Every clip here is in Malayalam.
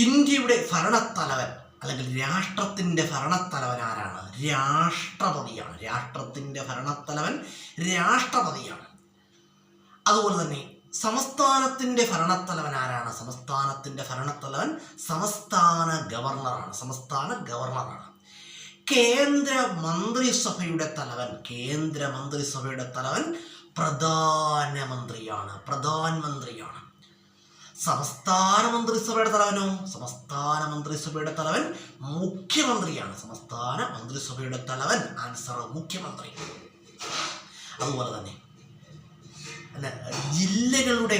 ഇന്ത്യയുടെ ഭരണത്തലവൻ അല്ലെങ്കിൽ രാഷ്ട്രത്തിൻ്റെ ഭരണത്തലവൻ ആരാണ്? രാഷ്ട്രപതിയാണ്. രാഷ്ട്രത്തിൻ്റെ ഭരണത്തലവൻ രാഷ്ട്രപതിയാണ്. അതുപോലെ തന്നെ സംസ്ഥാനത്തിൻ്റെ ഭരണത്തലവൻ ആരാണ്? സംസ്ഥാനത്തിൻ്റെ ഭരണത്തലവൻ സംസ്ഥാന ഗവർണറാണ്. സംസ്ഥാന ഗവർണറാണ്. കേന്ദ്ര മന്ത്രിസഭയുടെ തലവൻ പ്രധാനമന്ത്രിയാണ്. പ്രധാനമന്ത്രിയാണ്. സംസ്ഥാന മന്ത്രിസഭയുടെ തലവനോ? സംസ്ഥാന മന്ത്രിസഭയുടെ തലവൻ മുഖ്യമന്ത്രിയാണ്. സംസ്ഥാന മന്ത്രിസഭയുടെ തലവൻ ആൻസർ മുഖ്യമന്ത്രി. അതുപോലെ തന്നെ ജില്ലകളുടെ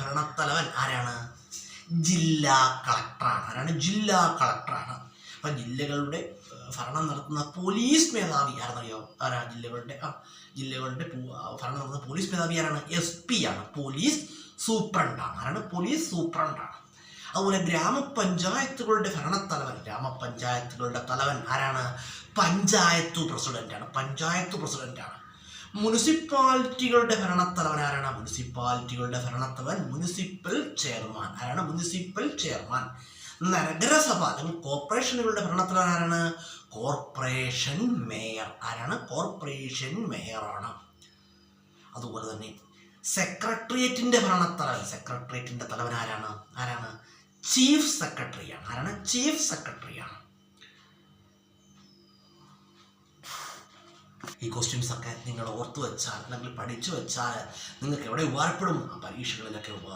ഭരണത്തലവൻ ആരാണ്? ജില്ലാ കളക്ടറാണ്. ആരാണ്? ജില്ലാ കളക്ടറാണ്. അപ്പം ജില്ലകളുടെ ഭരണം നടത്തുന്ന പോലീസ് മേധാവി ആരെന്നറിയോ? ആരാ? ജില്ലകളുടെ ഭരണം നടത്തുന്ന പോലീസ് മേധാവി ആരാണ്? SP ആണ്. പോലീസ് സൂപ്രണ്ടാണ്. ആരാണ്? പോലീസ് സൂപ്രണ്ടാണ്. അതുപോലെ ഗ്രാമപഞ്ചായത്തുകളുടെ തലവൻ ആരാണ്? പഞ്ചായത്ത് പ്രസിഡന്റാണ്. മുനിസിപ്പാലിറ്റികളുടെ ഭരണത്തലവൻ ആരാണ്? Municipal chairman. ആരാണ്? Municipal chairman. നഗരസഭ അല്ലെങ്കിൽ കോർപ്പറേഷനുകളുടെ ഭരണത്തലവൻ ആരാണ്? Corporation mayor. ആരാണ്? കോർപ്പറേഷൻ മേയറാണ്. അതുപോലെ തന്നെ സെക്രട്ടേറിയറ്റിന്റെ തലവൻ ആരാണ്? ചീഫ് സെക്രട്ടറിയാണ്. ആരാണ്? ചീഫ് സെക്രട്ടറിയാണ്. ഈ ക്വസ്റ്റ്യൻസ് ഒക്കെ നിങ്ങൾ ഓർത്തു വെച്ചാൽ അല്ലെങ്കിൽ പഠിച്ചു വെച്ചാൽ നിങ്ങൾക്ക് എവിടെ ഉപകാരപ്പെടും? പരീക്ഷകളിലൊക്കെ ഉപകാരം.